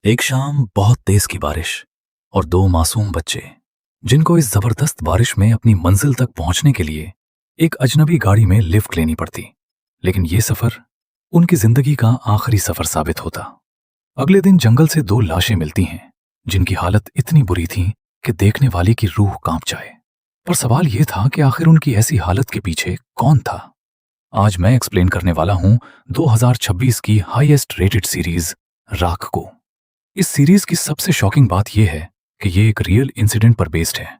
एक शाम बहुत तेज की बारिश और दो मासूम बच्चे जिनको इस जबरदस्त बारिश में अपनी मंजिल तक पहुंचने के लिए एक अजनबी गाड़ी में लिफ्ट लेनी पड़ती। लेकिन ये सफर उनकी जिंदगी का आखिरी सफर साबित होता। अगले दिन जंगल से दो लाशें मिलती हैं जिनकी हालत इतनी बुरी थी कि देखने वाले की रूह कांप जाए। पर सवाल यह था कि आखिर उनकी ऐसी हालत के पीछे कौन था। आज मैं एक्सप्लेन करने वाला हूं 2026 की हाईएस्ट रेटेड सीरीज राख को। इस सीरीज की सबसे शॉकिंग बात यह है कि ये एक रियल इंसिडेंट पर बेस्ड है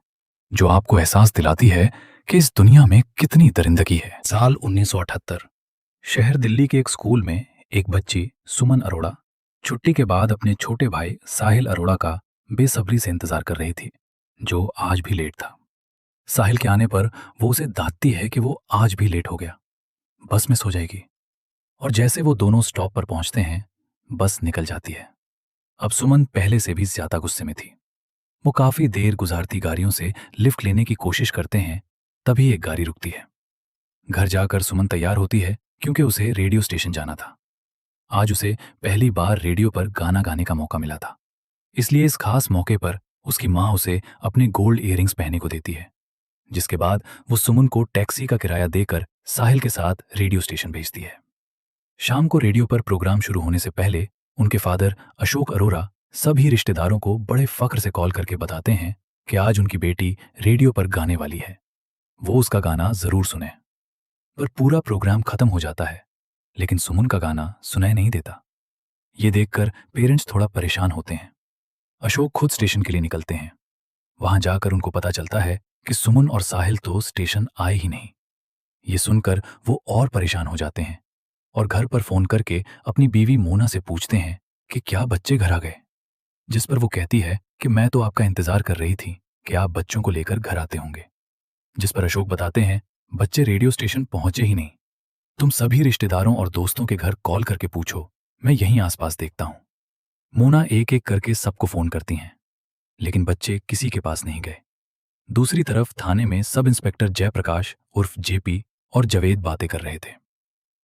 जो आपको एहसास दिलाती है कि इस दुनिया में कितनी दरिंदगी है। साल 1978, शहर दिल्ली के एक स्कूल में एक बच्ची सुमन अरोड़ा छुट्टी के बाद अपने छोटे भाई साहिल अरोड़ा का बेसब्री से इंतजार कर रही थी, जो आज भी लेट था। साहिल के आने पर वो उसे दादती है कि वो आज भी लेट हो गया, बस मिस हो जाएगी। और जैसे वो दोनों स्टॉप पर पहुंचते हैं, बस निकल जाती है। अब सुमन पहले से भी ज्यादा गुस्से में थी। वो काफी देर गुजारती गाड़ियों से लिफ्ट लेने की कोशिश करते हैं, तभी एक गाड़ी रुकती है। घर जाकर सुमन तैयार होती है क्योंकि उसे रेडियो स्टेशन जाना था। आज उसे पहली बार रेडियो पर गाना गाने का मौका मिला था, इसलिए इस खास मौके पर उसकी माँ उसे अपने गोल्ड इयररिंग्स पहनने को देती है। जिसके बाद वो सुमन को टैक्सी का किराया देकर साहिल के साथ रेडियो स्टेशन भेजती है। शाम को रेडियो पर प्रोग्राम शुरू होने से पहले उनके फादर अशोक अरोड़ा सभी रिश्तेदारों को बड़े फख्र से कॉल करके बताते हैं कि आज उनकी बेटी रेडियो पर गाने वाली है, वो उसका गाना जरूर सुने। पर पूरा प्रोग्राम खत्म हो जाता है, लेकिन सुमन का गाना सुनाई नहीं देता। ये देखकर पेरेंट्स थोड़ा परेशान होते हैं। अशोक खुद स्टेशन के लिए निकलते हैं। वहां जाकर उनको पता चलता है कि सुमन और साहिल तो स्टेशन आए ही नहीं। ये सुनकर वो और परेशान हो जाते हैं और घर पर फोन करके अपनी बीवी मोना से पूछते हैं कि क्या बच्चे घर आ गए। जिस पर वो कहती है कि मैं तो आपका इंतजार कर रही थी कि आप बच्चों को लेकर घर आते होंगे। जिस पर अशोक बताते हैं बच्चे रेडियो स्टेशन पहुंचे ही नहीं, तुम सभी रिश्तेदारों और दोस्तों के घर कॉल करके पूछो, मैं यहीं आसपास देखता हूं। मोना एक एक करके सबको फोन करती हैं, लेकिन बच्चे किसी के पास नहीं गए। दूसरी तरफ थाने में सब इंस्पेक्टर जयप्रकाश उर्फ जेपी और जवेद बातें कर रहे थे।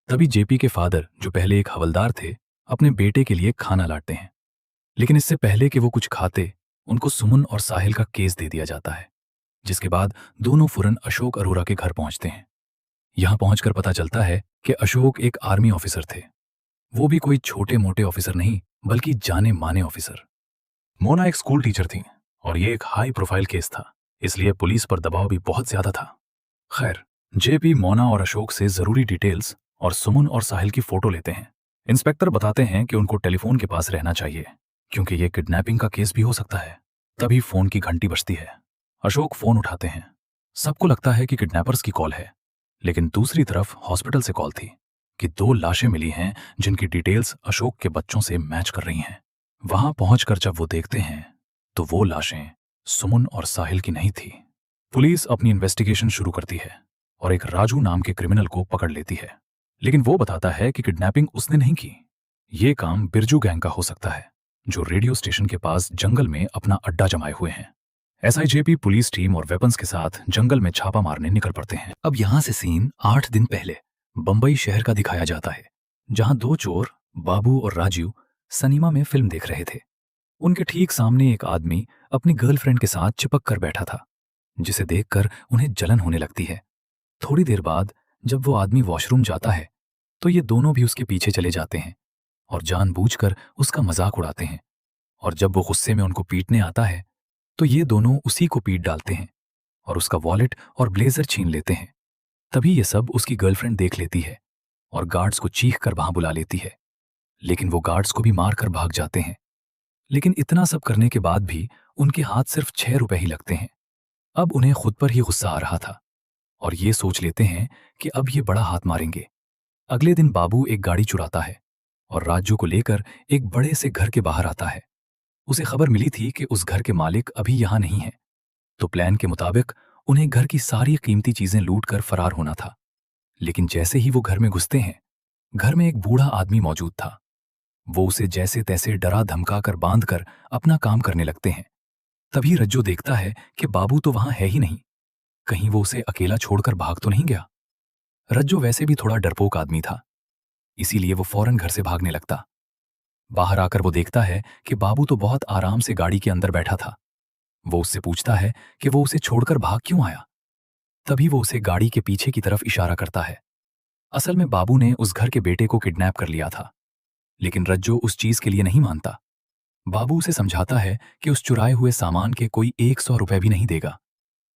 तभी जेपी के फादर, जो पहले एक हवलदार थे, अपने बेटे के लिए खाना लाते हैं। लेकिन इससे पहले कि वो कुछ खाते, उनको सुमन और साहिल का केस दे दिया जाता है। जिसके बाद दोनों फुरन अशोक अरोड़ा के घर पहुंचते हैं। यहां पहुंचकर पता चलता है कि अशोक एक आर्मी ऑफिसर थे। वो भी कोई छोटे मोटे ऑफिसर नहीं, बल्कि जाने माने ऑफिसर। मोना एक स्कूल टीचर थी और ये एक हाई प्रोफाइल केस था, इसलिए पुलिस पर दबाव भी बहुत ज्यादा था। खैर, जेपी मोना और अशोक से जरूरी डिटेल्स और सुमन और साहिल की फोटो लेते हैं। इंस्पेक्टर बताते हैं कि उनको टेलीफोन के पास रहना चाहिए क्योंकि ये किडनैपिंग का केस भी हो सकता है। तभी फोन की घंटी बजती है। अशोक फोन उठाते हैं। सबको लगता है कि किडनैपर्स की कॉल है, लेकिन दूसरी तरफ हॉस्पिटल से कॉल थी कि दो लाशें मिली हैं जिनकी डिटेल्स अशोक के बच्चों से मैच कर रही हैं। वहां पहुंचकर जब वो देखते हैं तो वो लाशें सुमन और साहिल की नहीं थी। पुलिस अपनी इन्वेस्टिगेशन शुरू करती है और एक राजू नाम के क्रिमिनल को पकड़ लेती है, लेकिन वो बताता है कि किडनैपिंग उसने नहीं की। ये काम बिरजू गैंग का हो सकता है, जो रेडियो स्टेशन के पास जंगल में अपना अड्डा जमाए हुए हैं। एसआईजेपी पुलिस टीम और वेपन्स के साथ जंगल में छापा मारने निकल पड़ते हैं। अब यहां से सीन 8 दिन पहले बंबई शहर का दिखाया जाता है, जहां दो चोर बाबू और राजीव सनीमा में फिल्म देख रहे थे। उनके ठीक सामने एक आदमी अपनी गर्लफ्रेंड के साथ चिपक कर बैठा था, जिसे देखकर उन्हें जलन होने लगती है। थोड़ी देर बाद जब वो आदमी वॉशरूम जाता है तो ये दोनों भी उसके पीछे चले जाते हैं और जानबूझकर उसका मजाक उड़ाते हैं। और जब वो गुस्से में उनको पीटने आता है तो ये दोनों उसी को पीट डालते हैं और उसका वॉलेट और ब्लेजर छीन लेते हैं। तभी ये सब उसकी गर्लफ्रेंड देख लेती है और गार्ड्स को चीख कर वहां बुला लेती है, लेकिन वो गार्ड्स को भी मार कर भाग जाते हैं। लेकिन इतना सब करने के बाद भी उनके हाथ सिर्फ 6 रुपए ही लगते हैं। अब उन्हें खुद पर ही गुस्सा आ रहा था और ये सोच लेते हैं कि अब ये बड़ा हाथ मारेंगे। अगले दिन बाबू एक गाड़ी चुराता है और राजू को लेकर एक बड़े से घर के बाहर आता है। उसे खबर मिली थी कि उस घर के मालिक अभी यहां नहीं है, तो प्लान के मुताबिक उन्हें घर की सारी कीमती चीजें लूट कर फरार होना था। लेकिन जैसे ही वो घर में घुसते हैं, घर में एक बूढ़ा आदमी मौजूद था। वो उसे जैसे तैसे डरा धमका कर बांध कर अपना काम करने लगते हैं। तभी रज्जो देखता है कि बाबू तो वहां है ही नहीं, कहीं वो उसे अकेला छोड़कर भाग तो नहीं गया। रज्जो वैसे भी थोड़ा डरपोक आदमी था, इसीलिए वो फौरन घर से भागने लगता। बाहर आकर वो देखता है कि बाबू तो बहुत आराम से गाड़ी के अंदर बैठा था। वो उससे पूछता है कि वो उसे छोड़कर भाग क्यों आया। तभी वो उसे गाड़ी के पीछे की तरफ इशारा करता है। असल में बाबू ने उस घर के बेटे को किडनैप कर लिया था, लेकिन रज्जो उस चीज के लिए नहीं मानता। बाबू उसे समझाता है कि उस चुराए हुए सामान के कोई 100 रुपए भी नहीं देगा,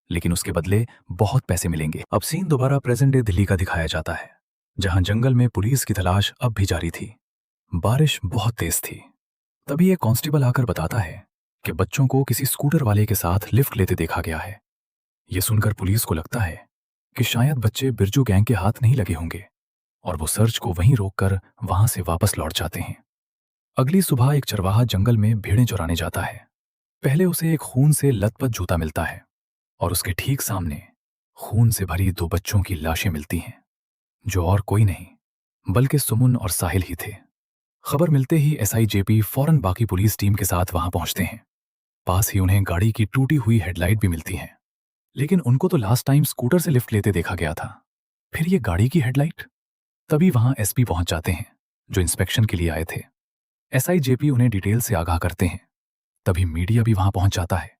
लेकिन उसके बदले बहुत पैसे मिलेंगे। अब सीन दोबारा प्रेजेंट डे दिल्ली का दिखाया जाता है, जहां जंगल में पुलिस की तलाश अब भी जारी थी। बारिश बहुत तेज थी। तभी एक कांस्टेबल आकर बताता है कि बच्चों को किसी स्कूटर वाले के साथ लिफ्ट लेते देखा गया है। यह सुनकर पुलिस को लगता है कि शायद बच्चे बिरजू गैंग के हाथ नहीं लगे होंगे, और वो सर्च को वहीं रोककर वहां से वापस लौट जाते हैं। अगली सुबह एक चरवाहा जंगल में भेड़ें चुराने जाता है। पहले उसे एक खून से लथपथ जूता मिलता है, और उसके ठीक सामने खून से भरी दो बच्चों की लाशें मिलती हैं, जो और कोई नहीं बल्कि सुमन और साहिल ही थे। खबर मिलते ही एसआई जेपी फौरन बाकी पुलिस टीम के साथ वहां पहुंचते हैं। पास ही उन्हें गाड़ी की टूटी हुई हेडलाइट भी मिलती है, लेकिन उनको तो लास्ट टाइम स्कूटर से लिफ्ट लेते देखा गया था, फिर ये गाड़ी की हेडलाइट। तभी वहां एसपी पहुंच जाते हैं, जो इंस्पेक्शन के लिए आए थे। एसआई जेपी उन्हें डिटेल से आगाह करते हैं। तभी मीडिया भी वहां पहुंच जाता है,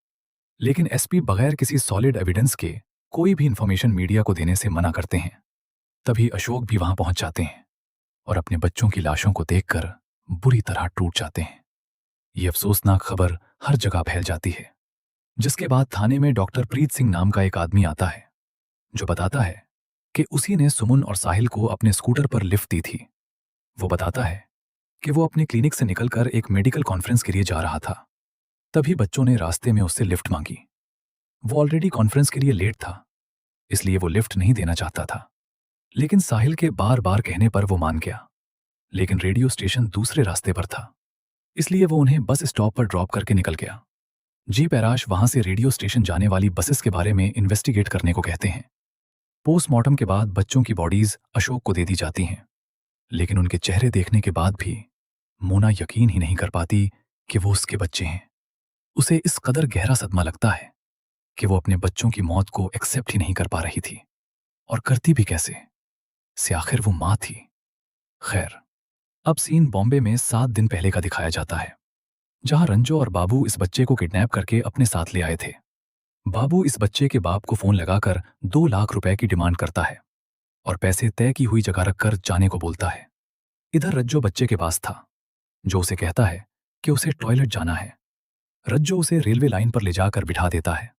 लेकिन एसपी बगैर किसी सॉलिड एविडेंस के कोई भी इंफॉर्मेशन मीडिया को देने से मना करते हैं। तभी अशोक भी वहां पहुंच जाते हैं और अपने बच्चों की लाशों को देखकर बुरी तरह टूट जाते हैं। ये अफसोसनाक खबर हर जगह फैल जाती है, जिसके बाद थाने में डॉक्टर प्रीत सिंह नाम का एक आदमी आता है, जो बताता है कि उसी ने सुमन और साहिल को अपने स्कूटर पर लिफ्ट दी थी। वो बताता है कि वो अपने क्लिनिक से निकलकर एक मेडिकल कॉन्फ्रेंस के लिए जा रहा था। तभी बच्चों ने रास्ते में उससे लिफ्ट मांगी। वो ऑलरेडी कॉन्फ्रेंस के लिए लेट था, इसलिए वो लिफ्ट नहीं देना चाहता था, लेकिन साहिल के बार बार कहने पर वो मान गया। लेकिन रेडियो स्टेशन दूसरे रास्ते पर था, इसलिए वो उन्हें बस स्टॉप पर ड्रॉप करके निकल गया। जीप ऐराश वहां से रेडियो स्टेशन जाने वाली बसेस के बारे में इन्वेस्टिगेट करने को कहते हैं। पोस्टमार्टम के बाद बच्चों की बॉडीज अशोक को दे दी जाती हैं, लेकिन उनके चेहरे देखने के बाद भी मोना यकीन ही नहीं कर पाती कि वो उसके बच्चे हैं। उसे इस कदर गहरा सदमा लगता है कि वो अपने बच्चों की मौत को एक्सेप्ट ही नहीं कर पा रही थी, और करती भी कैसे, से आखिर वो मां थी। खैर, अब सीन बॉम्बे में 7 दिन पहले का दिखाया जाता है, जहां रंजो और बाबू इस बच्चे को किडनैप करके अपने साथ ले आए थे। बाबू इस बच्चे के बाप को फोन लगाकर 2 लाख रुपए की डिमांड करता है और पैसे तय की हुई जगह रखकर जाने को बोलता है। इधर रज्जो बच्चे के पास था, जो उसे कहता है कि उसे टॉयलेट जाना है। रज्जो उसे रेलवे लाइन पर ले जाकर बिठा देता है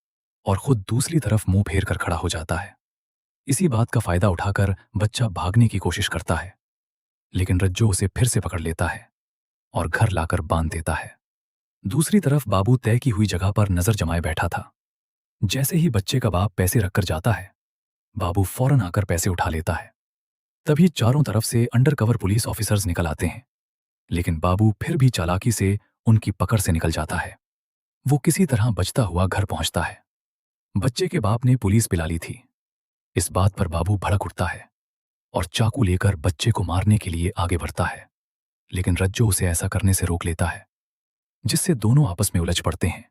और खुद दूसरी तरफ मुंह फेर कर खड़ा हो जाता है। इसी बात का फायदा उठाकर बच्चा भागने की कोशिश करता है, लेकिन रज्जो उसे फिर से पकड़ लेता है और घर लाकर बांध देता है। दूसरी तरफ बाबू तय की हुई जगह पर नजर जमाए बैठा था। जैसे ही बच्चे का बाप पैसे रखकर जाता है, बाबू फौरन आकर पैसे उठा लेता है। तभी चारों तरफ से अंडरकवर पुलिस ऑफिसर्स निकल आते हैं, लेकिन बाबू फिर भी चालाकी से उनकी पकड़ से निकल जाता है। वो किसी तरह बचता हुआ घर पहुंचता है। बच्चे के बाप ने पुलिस पिला ली थी। इस बात पर बाबू भड़क उठता है और चाकू लेकर बच्चे को मारने के लिए आगे बढ़ता है, लेकिन रज्जो उसे ऐसा करने से रोक लेता है, जिससे दोनों आपस में उलझ पड़ते हैं।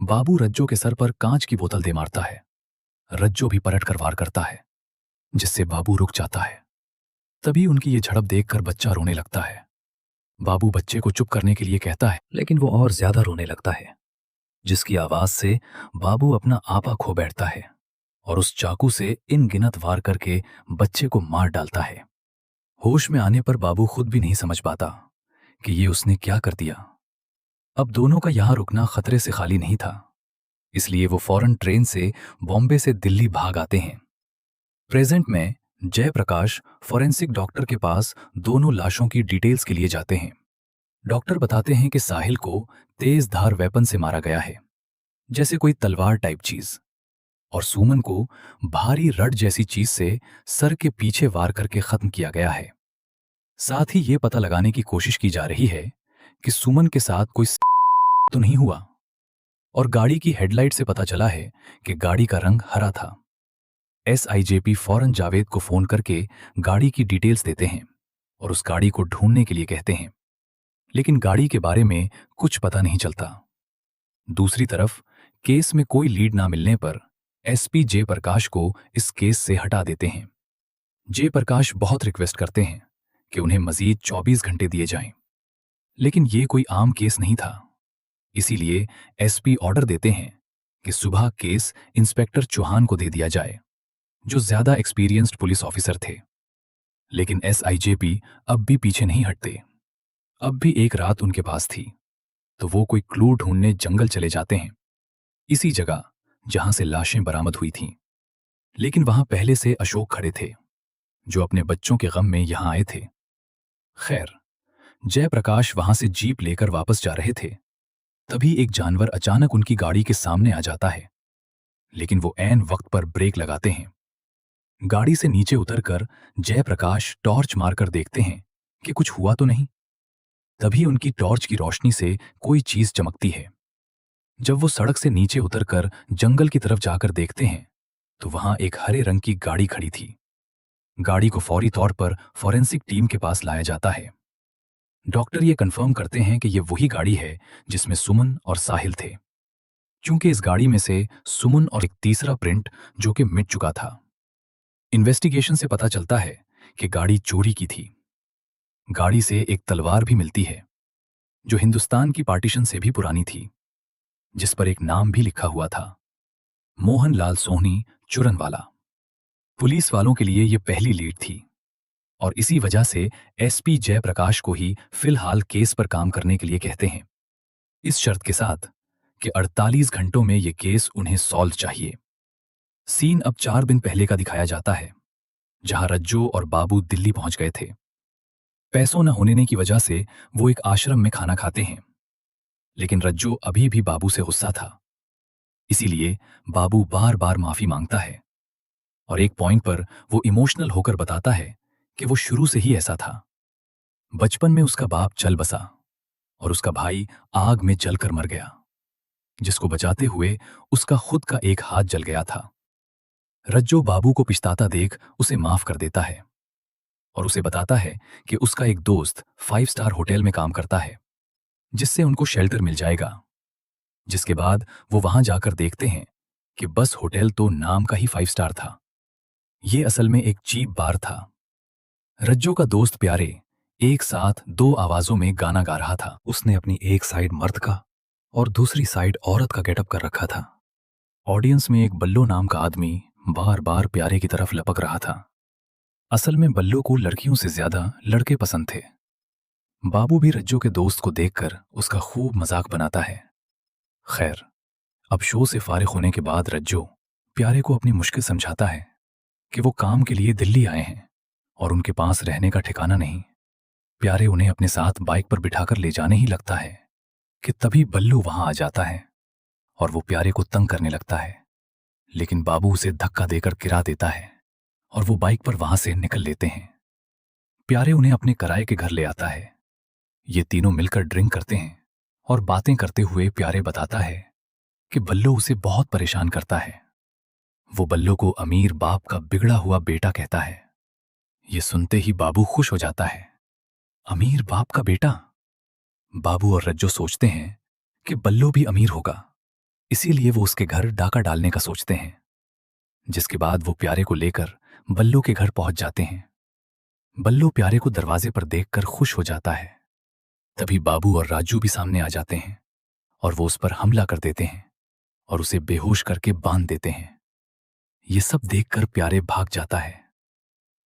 बाबू रज्जो के सर पर कांच की बोतल दे मारता है। रज्जो भी पलट कर वार करता है, जिससे बाबू रुक जाता है। तभी उनकी ये झड़प देखकर बच्चा रोने लगता है। बाबू बच्चे को चुप करने के लिए कहता है, लेकिन वो और ज्यादा रोने लगता है, जिसकी आवाज से बाबू अपना आपा खो बैठता है और उस चाकू से अनगिनत वार करके बच्चे को मार डालता है। होश में आने पर बाबू खुद भी नहीं समझ पाता कि ये उसने क्या कर दिया। अब दोनों का यहां रुकना खतरे से खाली नहीं था, इसलिए वो फौरन ट्रेन से बॉम्बे से दिल्ली भाग आते हैं। प्रेजेंट में जयप्रकाश फॉरेंसिक डॉक्टर के पास दोनों लाशों की डिटेल्स के लिए जाते हैं। डॉक्टर बताते हैं कि साहिल को तेज धार वेपन से मारा गया है, जैसे कोई तलवार टाइप चीज, और सुमन को भारी रड जैसी चीज से सर के पीछे वार करके खत्म किया गया है। साथ ही ये पता लगाने की कोशिश की जा रही है कि सुमन के साथ कोई तो नहीं हुआ, और गाड़ी की हेडलाइट से पता चला है कि गाड़ी का रंग हरा था। एसआईजेपी फौरन जावेद को फोन करके गाड़ी की डिटेल्स देते हैं और उस गाड़ी को ढूंढने के लिए कहते हैं, लेकिन गाड़ी के बारे में कुछ पता नहीं चलता। दूसरी तरफ केस में कोई लीड ना मिलने पर एसपी जयप्रकाश को इस केस से हटा देते हैं। जयप्रकाश बहुत रिक्वेस्ट करते हैं कि उन्हें मजीद 24 घंटे दिए जाएं, लेकिन ये कोई आम केस नहीं था। इसीलिए एसपी ऑर्डर देते हैं कि सुबह केस इंस्पेक्टर चौहान को दे दिया जाए, जो ज्यादा एक्सपीरियंस्ड पुलिस ऑफिसर थे। लेकिन एसआईजेपी अब भी पीछे नहीं हटते। अब भी एक रात उनके पास थी, तो वो कोई क्लू ढूंढने जंगल चले जाते हैं, इसी जगह जहां से लाशें बरामद हुई थीं। लेकिन वहां पहले से अशोक खड़े थे, जो अपने बच्चों के गम में यहां आए थे। खैर, जयप्रकाश वहां से जीप लेकर वापस जा रहे थे, तभी एक जानवर अचानक उनकी गाड़ी के सामने आ जाता है। लेकिन वो ऐन वक्त पर ब्रेक लगाते हैं। गाड़ी से नीचे उतरकर जयप्रकाश टॉर्च मारकर देखते हैं कि कुछ हुआ तो नहीं। तभी उनकी टॉर्च की रोशनी से कोई चीज चमकती है। जब वो सड़क से नीचे उतरकर जंगल की तरफ जाकर देखते हैं, तो वहां एक हरे रंग की गाड़ी खड़ी थी। गाड़ी को फौरी तौर पर फॉरेंसिक टीम के पास लाया जाता है। डॉक्टर ये कंफर्म करते हैं कि ये वही गाड़ी है जिसमें सुमन और साहिल थे। क्योंकि इस गाड़ी में से सुमन और एक तीसरा प्रिंट जो कि मिट चुका था। इन्वेस्टिगेशन से पता चलता है कि गाड़ी चोरी की थी। गाड़ी से एक तलवार भी मिलती है, जो हिंदुस्तान की पार्टीशन से भी पुरानी थी, जिस पर एक नाम भी लिखा हुआ था, मोहन लाल सोहनी चुरनवाला। पुलिस वालों के लिए यह पहली लीड थी, और इसी वजह से एसपी जयप्रकाश को ही फिलहाल केस पर काम करने के लिए कहते हैं, इस शर्त के साथ कि 48 घंटों में यह केस उन्हें सॉल्व चाहिए। सीन अब 4 दिन पहले का दिखाया जाता है, जहां रज्जो और बाबू दिल्ली पहुंच गए थे। पैसों न होने की वजह से वो एक आश्रम में खाना खाते हैं। लेकिन रज्जो अभी भी बाबू से गुस्सा था, इसीलिए बाबू बार बार माफी मांगता है। और एक पॉइंट पर वो इमोशनल होकर बताता है कि वो शुरू से ही ऐसा था। बचपन में उसका बाप चल बसा और उसका भाई आग में जलकर मर गया, जिसको बचाते हुए उसका खुद का एक हाथ जल गया था। रज्जो बाबू को पिछताता देख उसे माफ कर देता है और उसे बताता है कि उसका एक दोस्त 5 स्टार होटल में काम करता है, जिससे उनको शेल्टर मिल जाएगा। जिसके बाद वो वहां जाकर देखते हैं कि बस होटल तो नाम का ही 5 स्टार था, ये असल में एक चीप बार था। रज्जो का दोस्त प्यारे एक साथ 2 आवाजों में गाना गा रहा था। उसने अपनी एक साइड मर्द का और दूसरी साइड औरत का गेटअप कर रखा था। ऑडियंस में एक बल्लो नाम का आदमी बार बार प्यारे की तरफ लपक रहा था। असल में बल्लो को लड़कियों से ज्यादा लड़के पसंद थे। बाबू भी रज्जो के दोस्त को देखकर उसका खूब मजाक बनाता है। खैर, अब शो से फारिग होने के बाद रज्जो प्यारे को अपनी मुश्किल समझाता है कि वो काम के लिए दिल्ली आए हैं और उनके पास रहने का ठिकाना नहीं। प्यारे उन्हें अपने साथ बाइक पर बिठाकर ले जाने ही लगता है कि तभी बल्लू वहां आ जाता है और वो प्यारे को तंग करने लगता है। लेकिन बाबू उसे धक्का देकर गिरा देता है और वो बाइक पर वहां से निकल लेते हैं। प्यारे उन्हें अपने किराए के घर ले आता है। ये तीनों मिलकर ड्रिंक करते हैं और बातें करते हुए प्यारे बताता है कि बल्लू उसे बहुत परेशान करता है। वो बल्लू को अमीर बाप का बिगड़ा हुआ बेटा कहता है। ये सुनते ही बाबू खुश हो जाता है। अमीर बाप का बेटा? बाबू और रज्जो सोचते हैं कि बल्लू भी अमीर होगा, इसीलिए वो उसके घर डाका डालने का सोचते हैं। जिसके बाद वो प्यारे को लेकर बल्लू के घर पहुंच जाते हैं। बल्लू प्यारे को दरवाजे पर देखकर खुश हो जाता है। तभी बाबू और राजू भी सामने आ जाते हैं और वो उस पर हमला कर देते हैं और उसे बेहोश करके बांध देते हैं। ये सब देखकर प्यारे भाग जाता है।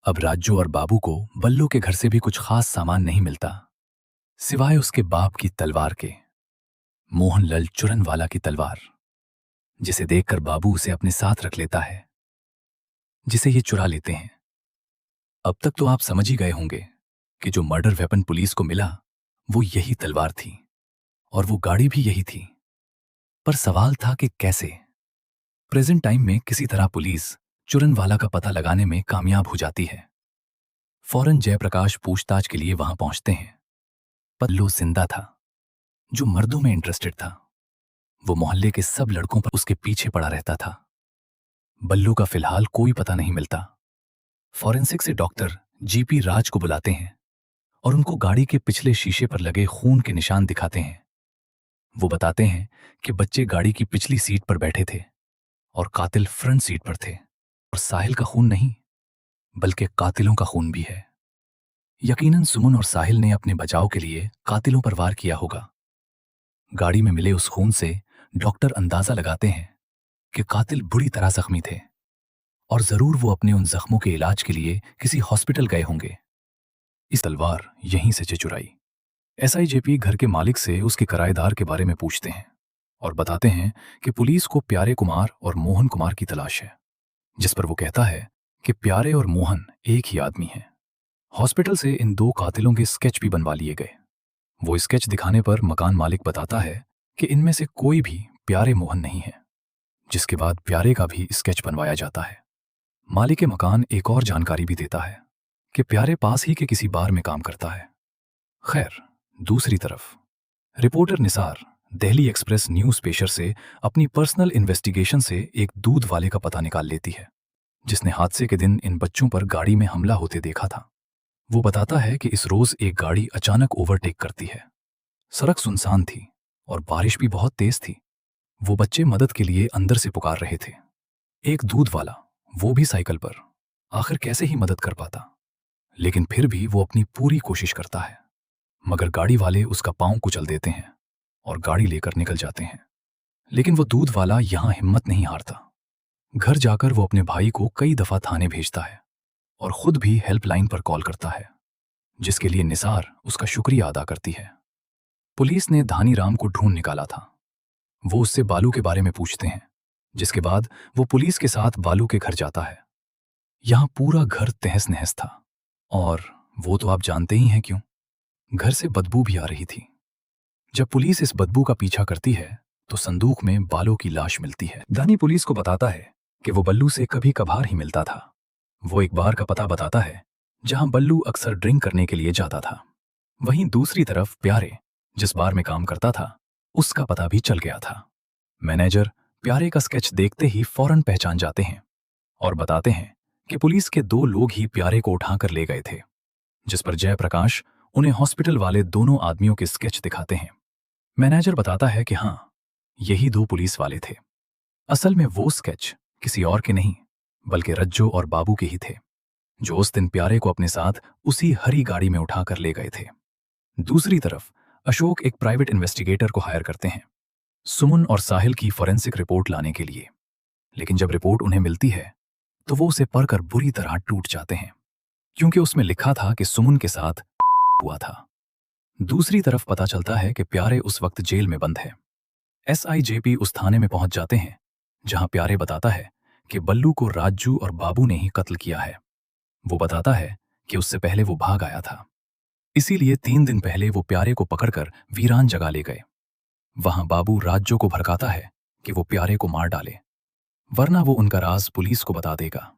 अब राजू और बाबू को बल्लू के घर से भी कुछ खास सामान नहीं मिलता, सिवाय उसके बाप की तलवार के, मोहनलाल चुरनवाला की तलवार, जिसे देखकर बाबू उसे अपने साथ रख लेता है, जिसे ये चुरा लेते हैं। अब तक तो आप समझ ही गए होंगे कि जो मर्डर वेपन पुलिस को मिला वो यही तलवार थी और वो गाड़ी भी यही थी। पर सवाल था कि कैसे। प्रेजेंट टाइम में किसी तरह पुलिस चुरनवाला का पता लगाने में कामयाब हो जाती है। फौरन जयप्रकाश पूछताछ के लिए वहां पहुंचते हैं। बल्लू जिंदा था, जो मर्दों में इंटरेस्टेड था। वो मोहल्ले के सब लड़कों पर उसके पीछे पड़ा रहता था। बल्लू का फिलहाल कोई पता नहीं मिलता। फॉरेंसिक से डॉक्टर जीपी राज को बुलाते हैं और उनको गाड़ी के पिछले शीशे पर लगे खून के निशान दिखाते हैं। वो बताते हैं कि बच्चे गाड़ी की पिछली सीट पर बैठे थे और कातिल फ्रंट सीट पर थे। और साहिल का खून नहीं, बल्कि कातिलों का खून भी है। यकीनन सुमन और साहिल ने अपने बचाव के लिए कातिलों पर वार किया होगा। गाड़ी में मिले उस खून से डॉक्टर अंदाजा लगाते हैं कि कातिल बुरी तरह जख्मी थे और जरूर वो अपने उन जख्मों के इलाज के लिए किसी हॉस्पिटल गए होंगे। इस तलवार यहीं से चुराई। एसआईजेपी घर के मालिक से उसके किराएदार के बारे में पूछते हैं और बताते हैं कि पुलिस को प्यारे कुमार और मोहन कुमार की तलाश है, जिस पर वो कहता है कि प्यारे और मोहन एक ही आदमी हैं। हॉस्पिटल से इन दो कातिलों के स्केच भी बनवा लिए गए। वो स्केच दिखाने पर मकान मालिक बताता है कि इनमें से कोई भी प्यारे मोहन नहीं है, जिसके बाद प्यारे का भी स्केच बनवाया जाता है। मालिक मकान एक और जानकारी भी देता है कि प्यारे पास ही के किसी बार में काम करता है। खैर, दूसरी तरफ reporter Nisar Delhi express news pressure से अपनी पर्सनल इन्वेस्टिगेशन से एक दूध वाले का पता निकाल लेती है, जिसने हादसे के दिन इन बच्चों पर गाड़ी में हमला होते देखा था। वो बताता है कि इस रोज एक गाड़ी अचानक ओवरटेक करती है। सड़क सुनसान थी और बारिश भी बहुत तेज थी। वो बच्चे मदद के लिए अंदर से पुकार रहे थे। एक दूध वाला, वो भी साइकिल पर, आखिर कैसे ही मदद कर पाता, लेकिन फिर भी वो अपनी पूरी कोशिश करता है। मगर गाड़ी वाले उसका पांव कुचल देते हैं और गाड़ी लेकर निकल जाते हैं। लेकिन वो दूध वाला यहां हिम्मत नहीं हारता। घर जाकर वो अपने भाई को कई दफा थाने भेजता है और खुद भी हेल्पलाइन पर कॉल करता है, जिसके लिए निसार उसका शुक्रिया अदा करती है। पुलिस ने धानीराम को ढूंढ निकाला था। वो उससे बालू के बारे में पूछते हैं, जिसके बाद वो पुलिस के साथ बालू के घर जाता है। यहां पूरा घर तहस नहस था और वो तो आप जानते ही हैं क्यों। घर से बदबू भी आ रही थी। जब पुलिस इस बदबू का पीछा करती है तो संदूक में बालों की लाश मिलती है। दानी पुलिस को बताता है कि वो बल्लू से कभी कभार ही मिलता था। वो एक बार का पता बताता है जहां बल्लू अक्सर ड्रिंक करने के लिए जाता था। वहीं दूसरी तरफ प्यारे, जिस बार में काम करता था, उसका पता भी चल गया था। मैनेजर प्यारे का स्केच देखते ही फौरन पहचान जाते हैं और बताते हैं कि पुलिस के दो लोग ही प्यारे को उठाकर ले गए थे, जिस पर जयप्रकाश उन्हें हॉस्पिटल वाले दोनों आदमियों के स्केच दिखाते हैं। मैनेजर बताता है कि हाँ, यही दो पुलिस वाले थे। असल में वो स्केच किसी और के नहीं बल्कि रज्जो और बाबू के ही थे, जो उस दिन प्यारे को अपने साथ उसी हरी गाड़ी में उठाकर ले गए थे। दूसरी तरफ अशोक एक प्राइवेट इन्वेस्टिगेटर को हायर करते हैं सुमन और साहिल की फॉरेंसिक रिपोर्ट लाने के लिए। लेकिन जब रिपोर्ट उन्हें मिलती है तो वो उसे पढ़कर बुरी तरह टूट जाते हैं, क्योंकि उसमें लिखा था कि सुमन के साथ हुआ था। दूसरी तरफ पता चलता है कि प्यारे उस वक्त जेल में बंद है। एसआईजेपी उस थाने में पहुंच जाते हैं जहां प्यारे बताता है कि बल्लू को राजू और बाबू ने ही कत्ल किया है। वो बताता है कि उससे पहले वो भाग आया था, इसीलिए 3 दिन पहले वो प्यारे को पकड़कर वीरान जगह ले गए। वहां बाबू राजू को भड़काता है कि वो प्यारे को मार डाले, वरना वो उनका राज पुलिस को बता देगा।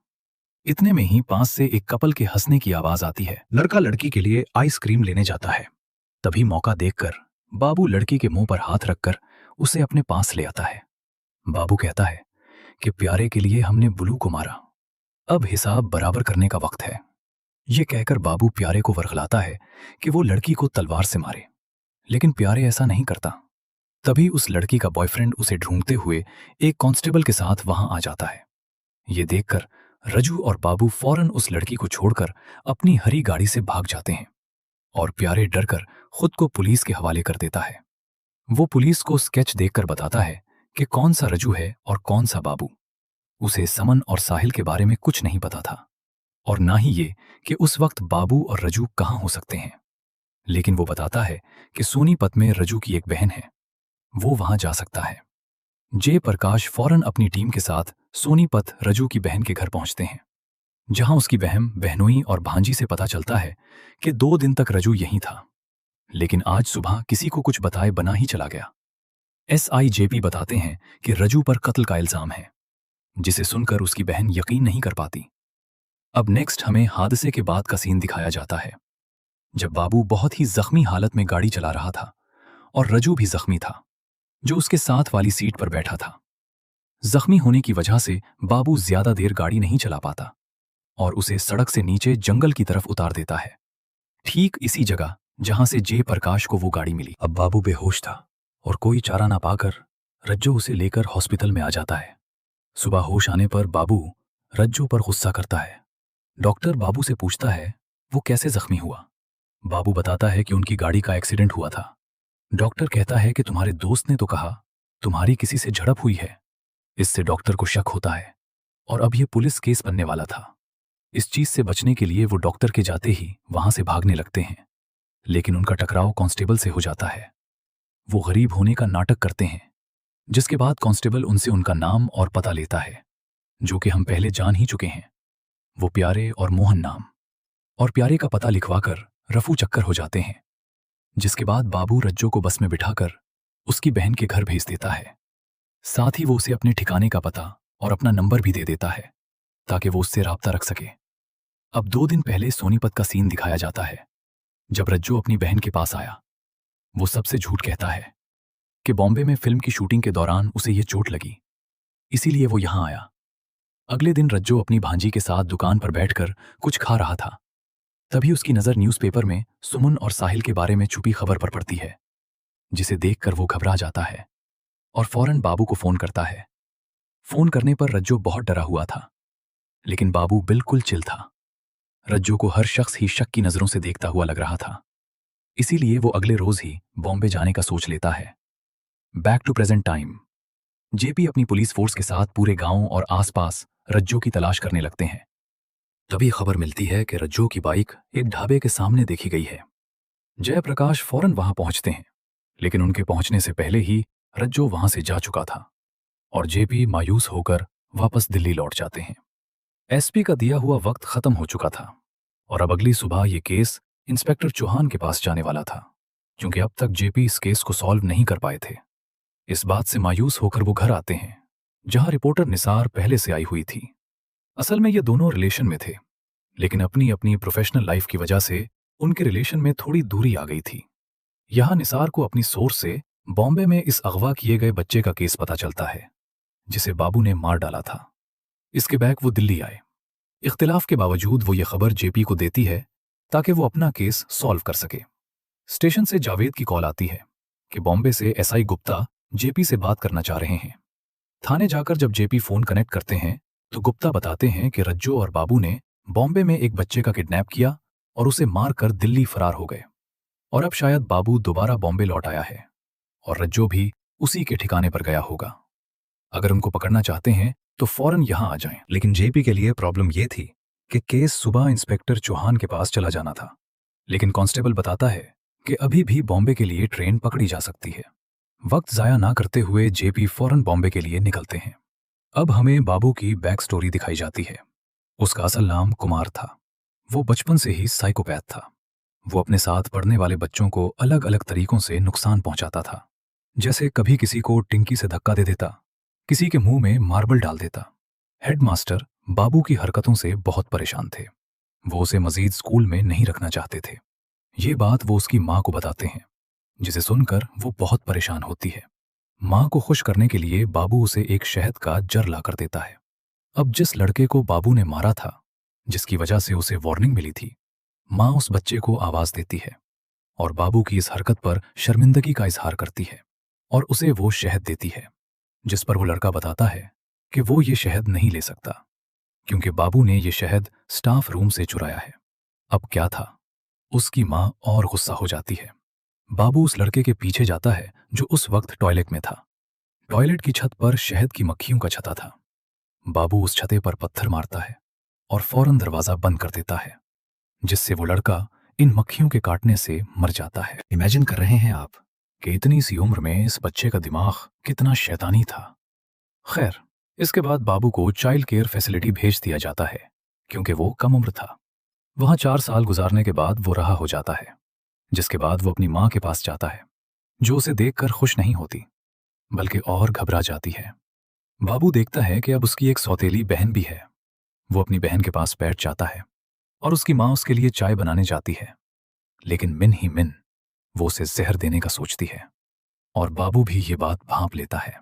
इतने में ही पास से एक कपल के हंसने की आवाज आती है। लड़का लड़की के लिए आइसक्रीम लेने जाता है। तभी मौका देखकर बाबू लड़की के मुंह पर हाथ रखकर उसे अपने पास ले आता है। बाबू कहता है कि प्यारे के लिए हमने बुलू को मारा, अब हिसाब बराबर करने का वक्त है। ये कहकर बाबू प्यारे को वर्गलाता है कि वो लड़की को तलवार से मारे, लेकिन प्यारे ऐसा नहीं करता। तभी उस लड़की का बॉयफ्रेंड उसे ढूंढते हुए एक कांस्टेबल के साथ वहां आ जाता है। ये देखकर रजू और बाबू फौरन उस लड़की को छोड़कर अपनी हरी गाड़ी से भाग जाते हैं और प्यारे डरकर खुद को पुलिस के हवाले कर देता है। वो पुलिस को स्केच देखकर बताता है कि कौन सा रजू है और कौन सा बाबू। उसे समन और साहिल के बारे में कुछ नहीं पता था और ना ही ये कि उस वक्त बाबू और रजू कहां हो सकते हैं। लेकिन वो बताता है कि सोनीपत में रजू की एक बहन है, वो वहां जा सकता है। जय प्रकाश फौरन अपनी टीम के साथ सोनीपत रजू की बहन के घर पहुंचते हैं, जहां उसकी बहन बहनोई और भांजी से पता चलता है कि 2 दिन तक रजू यहीं था, लेकिन आज सुबह किसी को कुछ बताए बना ही चला गया। एसआईजेपी बताते हैं कि रजू पर कत्ल का इल्जाम है, जिसे सुनकर उसकी बहन यकीन नहीं कर पाती। अब नेक्स्ट हमें हादसे के बाद का सीन दिखाया जाता है, जब बाबू बहुत ही जख्मी हालत में गाड़ी चला रहा था और रजू भी जख्मी था, जो उसके साथ वाली सीट पर बैठा था। जख्मी होने की वजह से बाबू ज्यादा देर गाड़ी नहीं चला पाता और उसे सड़क से नीचे जंगल की तरफ उतार देता है, ठीक इसी जगह जहां से जय प्रकाश को वो गाड़ी मिली। अब बाबू बेहोश था और कोई चारा ना पाकर रज्जो उसे लेकर हॉस्पिटल में आ जाता है। सुबह होश आने पर बाबू रज्जो पर गुस्सा करता है। डॉक्टर बाबू से पूछता है वो कैसे जख्मी हुआ। बाबू बताता है कि उनकी गाड़ी का एक्सीडेंट हुआ था। डॉक्टर कहता है कि तुम्हारे दोस्त ने तो कहा तुम्हारी किसी से झड़प हुई है। इससे डॉक्टर को शक होता है और अब ये पुलिस केस बनने वाला था। इस चीज से बचने के लिए वो डॉक्टर के जाते ही वहां से भागने लगते हैं, लेकिन उनका टकराव कांस्टेबल से हो जाता है। वो गरीब होने का नाटक करते हैं, जिसके बाद कांस्टेबल उनसे उनका नाम और पता लेता है, जो कि हम पहले जान ही चुके हैं। वो प्यारे और मोहन नाम और प्यारे का पता लिखवाकर रफू चक्कर हो जाते हैं, जिसके बाद बाबू रज्जो को बस में बिठाकर उसकी बहन के घर भेज देता है। साथ ही वो उसे अपने ठिकाने का पता और अपना नंबर भी दे देता है ताकि वो उससे राब्ता रख सके। अब 2 दिन पहले सोनीपत का सीन दिखाया जाता है। जब रज्जो अपनी बहन के पास आया, वो सबसे झूठ कहता है कि बॉम्बे में फिल्म की शूटिंग के दौरान उसे ये चोट लगी, इसीलिए वो यहां आया। अगले दिन रज्जो अपनी भांजी के साथ दुकान पर बैठकर कुछ खा रहा था। तभी उसकी नजर न्यूज़पेपर में सुमन और साहिल के बारे में छुपी खबर पर पड़ती है, जिसे देखकर वो घबरा जाता है और फौरन बाबू को फोन करता है। फोन करने पर रज्जो बहुत डरा हुआ था, लेकिन बाबू बिल्कुल चिल था। रज्जो को हर शख्स ही शक की नजरों से देखता हुआ लग रहा था, इसीलिए वो अगले रोज ही बॉम्बे जाने का सोच लेता है। Back to present time. JP अपनी पुलिस फोर्स के साथ पूरे गांव और आसपास रज्जो की तलाश करने लगते हैं। तभी खबर मिलती है कि रज्जो की बाइक एक ढाबे के सामने देखी गई है। जयप्रकाश फौरन वहां पहुंचते हैं, लेकिन उनके पहुंचने से पहले ही रज्जो वहां से जा चुका था और जेपी मायूस होकर वापस दिल्ली लौट जाते हैं। एसपी का दिया हुआ वक्त खत्म हो चुका था और अब अगली सुबह ये केस इंस्पेक्टर चौहान के पास जाने वाला था, क्योंकि अब तक जेपी इस केस को सॉल्व नहीं कर पाए थे। इस बात से मायूस होकर वो घर आते हैं, जहां रिपोर्टर निसार पहले से आई हुई थी। असल में ये दोनों रिलेशन में थे, लेकिन अपनी अपनी प्रोफेशनल लाइफ की वजह से उनके रिलेशन में थोड़ी दूरी आ गई थी। यहां निसार को अपनी सोर्स से बॉम्बे में इस अगवा किए गए बच्चे का केस पता चलता है, जिसे बाबू ने मार डाला था। इसके बैक वो दिल्ली आए। इख्तिलाफ के बावजूद वो ये खबर जेपी को देती है ताकि वो अपना केस सॉल्व कर सके। स्टेशन से जावेद की कॉल आती है कि बॉम्बे से एसआई गुप्ता जेपी से बात करना चाह रहे हैं। थाने जाकर जब जेपी फोन कनेक्ट करते हैं तो गुप्ता बताते हैं कि रज्जो और बाबू ने बॉम्बे में एक बच्चे का किडनैप किया और उसे मारकर दिल्ली फरार हो गए, और अब शायद बाबू दोबारा बॉम्बे लौट आया है और रज्जो भी उसी के ठिकाने पर गया होगा। अगर उनको पकड़ना चाहते हैं तो फौरन यहां आ जाएं। लेकिन जेपी के लिए प्रॉब्लम यह थी कि केस सुबह इंस्पेक्टर चौहान के पास चला जाना था, लेकिन कांस्टेबल बताता है कि अभी भी बॉम्बे के लिए ट्रेन पकड़ी जा सकती है। वक्त जाया ना करते हुए जेपी फौरन बॉम्बे के लिए निकलते हैं। अब हमें बाबू की बैक स्टोरी दिखाई जाती है। उसका असल नाम कुमार था। वो बचपन से ही साइकोपैथ था। वो अपने साथ पढ़ने वाले बच्चों को अलग अलग तरीकों से नुकसान पहुंचाता था, जैसे कभी किसी को टिंकी से धक्का दे देता, किसी के मुंह में मार्बल डाल देता। हेडमास्टर बाबू की हरकतों से बहुत परेशान थे। वो उसे मजीद स्कूल में नहीं रखना चाहते थे। ये बात वो उसकी माँ को बताते हैं, जिसे सुनकर वो बहुत परेशान होती है। माँ को खुश करने के लिए बाबू उसे एक शहद का जर लाकर देता है। अब जिस लड़के को बाबू ने मारा था, जिसकी वजह से उसे वार्निंग मिली थी, माँ उस बच्चे को आवाज देती है और बाबू की इस हरकत पर शर्मिंदगी का इजहार करती है और उसे वो शहद देती है, जिस पर वो लड़का बताता है कि वो ये शहद नहीं ले सकता क्योंकि बाबू ने ये शहद स्टाफ रूम से चुराया है। अब क्या था, उसकी माँ और गुस्सा हो जाती है। बाबू उस लड़के के पीछे जाता है जो उस वक्त टॉयलेट में था। टॉयलेट की छत पर शहद की मक्खियों का छता था। बाबू उस छते पर पत्थर मारता है और फौरन दरवाजा बंद कर देता है, जिससे वो लड़का इन मक्खियों के काटने से मर जाता है। इमेजिन कर रहे हैं आप कि इतनी सी उम्र में इस बच्चे का दिमाग कितना शैतानी था। खैर, इसके बाद बाबू को चाइल्ड केयर फैसिलिटी भेज दिया जाता है क्योंकि वो कम उम्र था। वहां 4 साल गुजारने के बाद वो रहा हो जाता है, जिसके बाद वो अपनी माँ के पास जाता है, जो उसे देखकर खुश नहीं होती बल्कि और घबरा जाती है। बाबू देखता है कि अब उसकी एक सौतेली बहन भी है। वो अपनी बहन के पास बैठ जाता है और उसकी माँ उसके लिए चाय बनाने जाती है, लेकिन मिन ही मिन वो उसे जहर देने का सोचती है और बाबू भी ये बात भांप लेता है।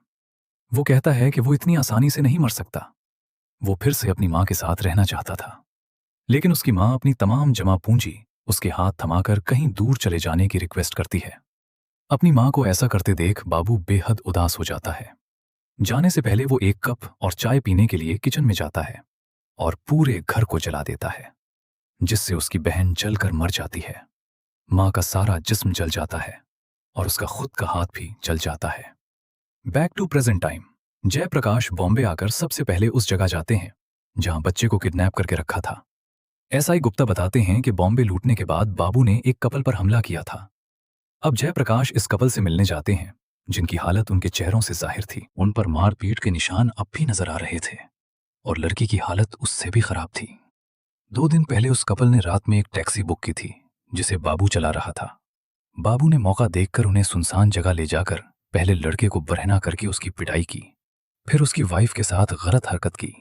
वो कहता है कि वो इतनी आसानी से नहीं मर सकता। वो फिर से अपनी माँ के साथ रहना चाहता था, लेकिन उसकी माँ अपनी तमाम जमा पूंजी उसके हाथ थमाकर कहीं दूर चले जाने की रिक्वेस्ट करती है। अपनी माँ को ऐसा करते देख बाबू बेहद उदास हो जाता है। जाने से पहले वो एक कप और चाय पीने के लिए किचन में जाता है और पूरे घर को जला देता है, जिससे उसकी बहन जलकर मर जाती है। माँ का सारा जिस्म जल जाता है और उसका खुद का हाथ भी जल जाता है। Back to present time. Jayaprakash Bombay आकर सबसे पहले उस जगह जाते हैं जहां बच्चे को किडनैप करके रखा था। एसआई गुप्ता बताते हैं कि बॉम्बे लूटने के बाद बाबू ने एक कपल पर हमला किया था। अब जयप्रकाश इस कपल से मिलने जाते हैं जिनकी हालत उनके चेहरों से जाहिर थी। उन पर मारपीट के निशान अब भी नजर आ रहे थे और लड़की की हालत उससे भी खराब थी। 2 दिन पहले उस कपल ने रात में एक टैक्सी बुक की थी जिसे बाबू चला रहा था। बाबू ने मौका देखकर उन्हें सुनसान जगह ले जाकर पहले लड़के को बरहना करके उसकी पिटाई की, फिर उसकी वाइफ के साथ गलत हरकत की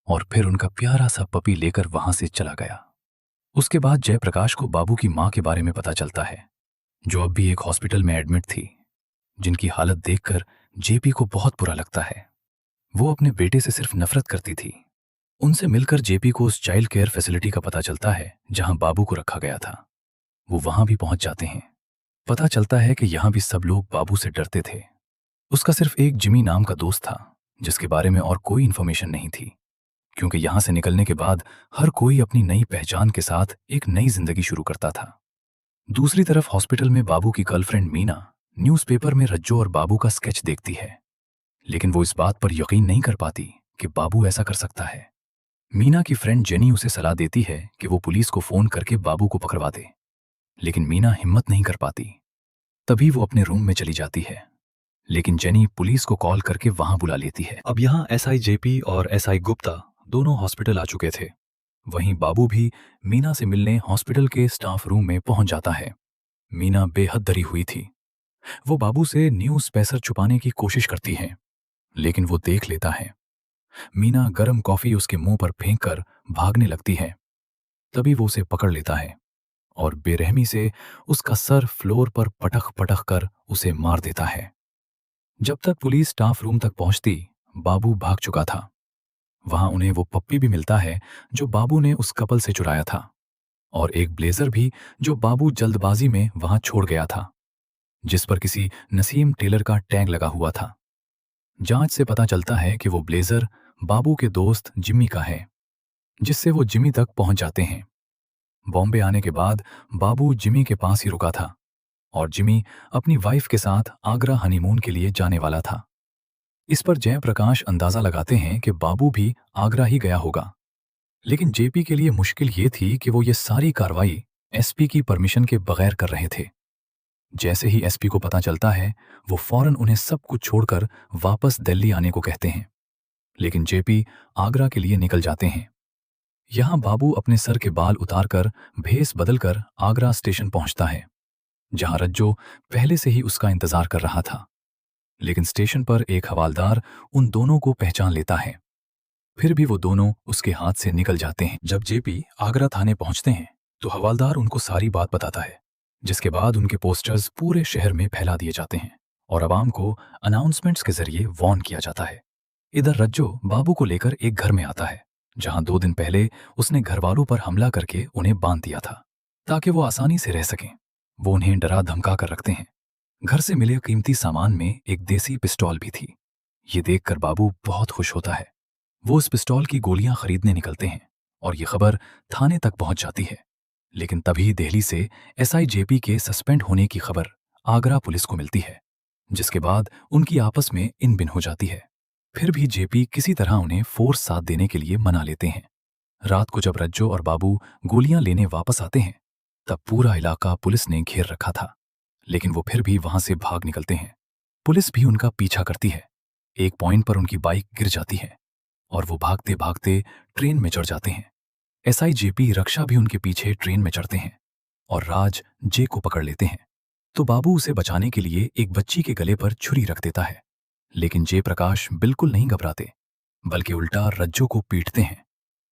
और फिर उनका प्यारा सा पपी लेकर वहां से चला गया। उसके बाद जयप्रकाश को बाबू की मां के बारे में पता चलता है, जो अब भी एक हॉस्पिटल में एडमिट थी, जिनकी हालत देखकर जेपी को बहुत बुरा लगता है। वो अपने बेटे से सिर्फ नफरत करती थी। उनसे मिलकर जेपी को उस चाइल्ड केयर फैसिलिटी का पता चलता है जहां बाबू को रखा गया था। वो वहां भी पहुंच जाते हैं। पता चलता है कि यहां भी सब लोग बाबू से डरते थे। उसका सिर्फ एक जिमी नाम का दोस्त था जिसके बारे में और कोई इंफॉर्मेशन नहीं थी, क्योंकि यहां से निकलने के बाद हर कोई अपनी नई पहचान के साथ एक नई जिंदगी शुरू करता था। दूसरी तरफ हॉस्पिटल में बाबू की गर्लफ्रेंड मीना न्यूज़पेपर में रज्जो और बाबू का स्केच देखती है, लेकिन वो इस बात पर यकीन नहीं कर पाती कि बाबू ऐसा कर सकता है। मीना की फ्रेंड जेनी उसे सलाह देती है कि वो पुलिस को फोन करके बाबू को पकड़वा दे, लेकिन मीना हिम्मत नहीं कर पाती। तभी वो अपने रूम में चली जाती है, लेकिन जेनी पुलिस को कॉल करके वहां बुला लेती है। अब यहाँ एसआई जेपी और एसआई गुप्ता दोनों हॉस्पिटल आ चुके थे। वहीं बाबू भी मीना से मिलने हॉस्पिटल के स्टाफ रूम में पहुंच जाता है। मीना बेहद डरी हुई थी। वो बाबू से न्यूज़ पेपर छुपाने की कोशिश करती है, लेकिन वो देख लेता है। मीना गर्म कॉफी उसके मुंह पर फेंक कर भागने लगती है। तभी वो उसे पकड़ लेता है और बेरहमी से उसका सर फ्लोर पर पटक पटक कर उसे मार देता है। जब तक पुलिस स्टाफ रूम तक पहुंचती, बाबू भाग चुका था। वहां उन्हें वो पप्पी भी मिलता है जो बाबू ने उस कपल से चुराया था, और एक ब्लेजर भी जो बाबू जल्दबाजी में वहां छोड़ गया था, जिस पर किसी नसीम टेलर का टैग लगा हुआ था। जांच से पता चलता है कि वो ब्लेजर बाबू के दोस्त जिम्मी का है, जिससे वो जिम्मी तक पहुंच जाते हैं। बॉम्बे आने के बाद बाबू जिम्मी के पास ही रुका था और जिम्मी अपनी वाइफ के साथ आगरा हनीमून के लिए जाने वाला था। इस पर जयप्रकाश अंदाजा लगाते हैं कि बाबू भी आगरा ही गया होगा, लेकिन जेपी के लिए मुश्किल ये थी कि वो ये सारी कार्रवाई एसपी की परमिशन के बगैर कर रहे थे। जैसे ही एसपी को पता चलता है, वो फौरन उन्हें सब कुछ छोड़कर वापस दिल्ली आने को कहते हैं, लेकिन जेपी आगरा के लिए निकल जाते हैं। यहां बाबू अपने सर के बाल उतारकर भेस बदलकर आगरा स्टेशन पहुंचता है, जहां रज्जो पहले से ही उसका इंतजार कर रहा था। लेकिन स्टेशन पर एक हवालदार उन दोनों को पहचान लेता है। फिर भी वो दोनों उसके हाथ से निकल जाते हैं। जब जेपी आगरा थाने पहुंचते हैं तो हवालदार उनको सारी बात बताता है, जिसके बाद उनके पोस्टर्स पूरे शहर में फैला दिए जाते हैं और आवाम को अनाउंसमेंट्स के जरिए वार्न किया जाता है। इधर रज्जो बाबू को लेकर एक घर में आता है, जहां 2 दिन पहले उसने घरवालों पर हमला करके उन्हें बांध दिया था, ताकि वो आसानी से रह सकें। वो उन्हें डरा धमका कर रखते हैं। घर से मिले कीमती सामान में एक देसी पिस्तौल भी थी। ये देखकर बाबू बहुत खुश होता है। वो उस पिस्तौल की गोलियां खरीदने निकलते हैं और ये खबर थाने तक पहुंच जाती है। लेकिन तभी दिल्ली से एसआई जेपी के सस्पेंड होने की खबर आगरा पुलिस को मिलती है, जिसके बाद उनकी आपस में इन बिन हो जाती है। फिर भी जेपी किसी तरह उन्हें फोर्स साथ देने के लिए मना लेते हैं। रात को जब रज्जो और बाबू गोलियां लेने वापस आते हैं, तब पूरा इलाका पुलिस ने घेर रखा था, लेकिन वो फिर भी वहां से भाग निकलते हैं। पुलिस भी उनका पीछा करती है। एक पॉइंट पर उनकी बाइक गिर जाती है और वो भागते भागते ट्रेन में चढ़ जाते हैं। एसआई जेपी रक्षा भी उनके पीछे ट्रेन में चढ़ते हैं और राज जे को पकड़ लेते हैं। तो बाबू उसे बचाने के लिए एक बच्ची के गले पर छुरी रख देता है, लेकिन जयप्रकाश बिल्कुल नहीं घबराते, बल्कि उल्टा रज्जो को पीटते हैं।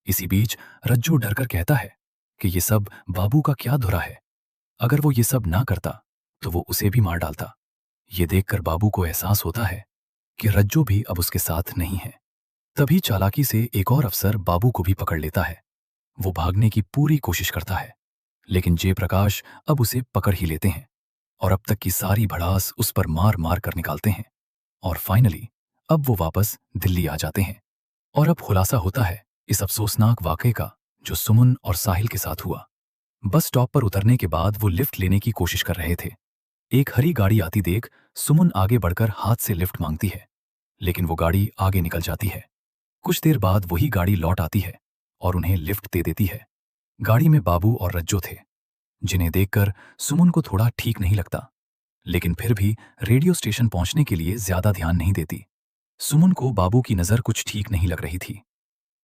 इसी बीच रज्जो डरकर कहता है कि ये सब बाबू का क्या धुरा है। अगर वो ये सब ना करता तो वो उसे भी मार डालता। ये देखकर बाबू को एहसास होता है कि रज्जो भी अब उसके साथ नहीं है। तभी चालाकी से एक और अफसर बाबू को भी पकड़ लेता है। वो भागने की पूरी कोशिश करता है, लेकिन जयप्रकाश अब उसे पकड़ ही लेते हैं और अब तक की सारी भड़ास उस पर मार मार कर निकालते हैं। और फाइनली अब वो वापस दिल्ली आ जाते हैं और अब खुलासा होता है इस अफसोसनाक वाकये का जो सुमन और साहिल के साथ हुआ। बस स्टॉप पर उतरने के बाद वो लिफ्ट लेने की कोशिश कर रहे थे। एक हरी गाड़ी आती देख सुमन आगे बढ़कर हाथ से लिफ्ट मांगती है, लेकिन वो गाड़ी आगे निकल जाती है। कुछ देर बाद वही गाड़ी लौट आती है और उन्हें लिफ्ट दे देती है। गाड़ी में बाबू और रज्जो थे, जिन्हें देखकर सुमन को थोड़ा ठीक नहीं लगता, लेकिन फिर भी रेडियो स्टेशन पहुंचने के लिए ज्यादा ध्यान नहीं देती। सुमन को बाबू की नज़र कुछ ठीक नहीं लग रही थी।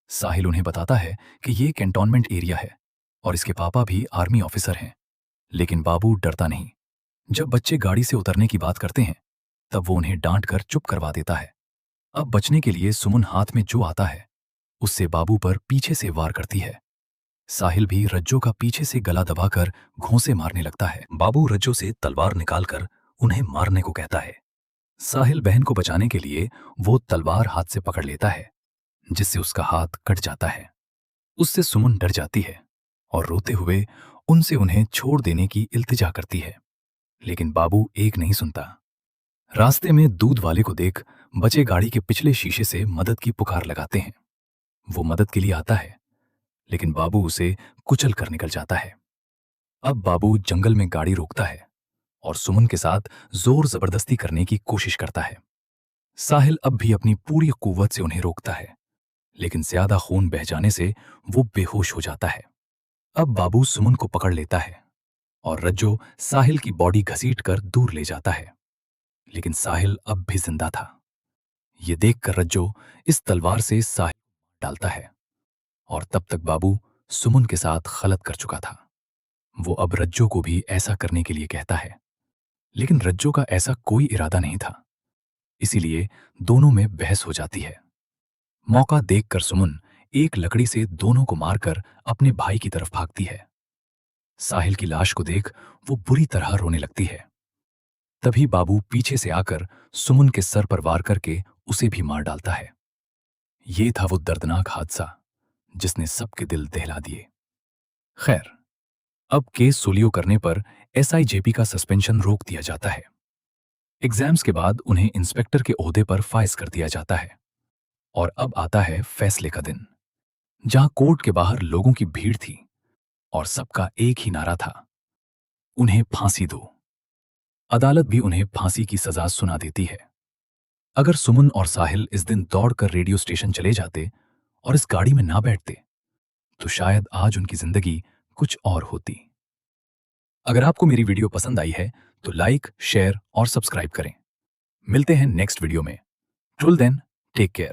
साहिल उन्हें बताता है कि ये कैंटोनमेंट एरिया है और इसके पापा भी आर्मी ऑफिसर हैं, लेकिन बाबू डरता नहीं। जब बच्चे गाड़ी से उतरने की बात करते हैं, तब वो उन्हें डांट कर चुप करवा देता है। अब बचने के लिए सुमन हाथ में जो आता है उससे बाबू पर पीछे से वार करती है। साहिल भी रज्जो का पीछे से गला दबाकर घोंसे मारने लगता है। बाबू रज्जो से तलवार निकालकर उन्हें मारने को कहता है। साहिल बहन को बचाने के लिए वो तलवार हाथ से पकड़ लेता है, जिससे उसका हाथ कट जाता है। उससे सुमन डर जाती है और रोते हुए उनसे उन्हें छोड़ देने की इल्तिजा करती है, लेकिन बाबू एक नहीं सुनता। रास्ते में दूध वाले को देख बच्चे गाड़ी के पिछले शीशे से मदद की पुकार लगाते हैं। वो मदद के लिए आता है, लेकिन बाबू उसे कुचल कर निकल जाता है। अब बाबू जंगल में गाड़ी रोकता है और सुमन के साथ जोर जबरदस्ती करने की कोशिश करता है। साहिल अब भी अपनी पूरी कुव्वत से उन्हें रोकता है, लेकिन ज्यादा खून बह जाने से वो बेहोश हो जाता है। अब बाबू सुमन को पकड़ लेता है और रज्जो साहिल की बॉडी घसीट कर दूर ले जाता है, लेकिन साहिल अब भी जिंदा था। ये देखकर रज्जो इस तलवार से साहिल को डालता है और तब तक बाबू सुमन के साथ गलत कर चुका था। वो अब रज्जो को भी ऐसा करने के लिए कहता है, लेकिन रज्जो का ऐसा कोई इरादा नहीं था, इसीलिए दोनों में बहस हो जाती है। मौका देखकर सुमन एक लकड़ी से दोनों को मारकर अपने भाई की तरफ भागती है। साहिल की लाश को देख वो बुरी तरह रोने लगती है। तभी बाबू पीछे से आकर सुमन के सर पर वार करके उसे भी मार डालता है। ये था वो दर्दनाक हादसा जिसने सबके दिल दहला दिए। खैर, अब केस सोलियो करने पर एसआईजेपी का सस्पेंशन रोक दिया जाता है। एग्जाम्स के बाद उन्हें इंस्पेक्टर के ओहदे पर फाइज कर दिया जाता है और अब आता है फैसले का दिन, जहां कोर्ट के बाहर लोगों की भीड़ थी और सबका एक ही नारा था, उन्हें फांसी दो। अदालत भी उन्हें फांसी की सजा सुना देती है। अगर सुमन और साहिल इस दिन दौड़कर रेडियो स्टेशन चले जाते और इस गाड़ी में ना बैठते, तो शायद आज उनकी जिंदगी कुछ और होती। अगर आपको मेरी वीडियो पसंद आई है तो लाइक, शेयर और सब्सक्राइब करें। मिलते हैं नेक्स्ट वीडियो में। Till then, take care.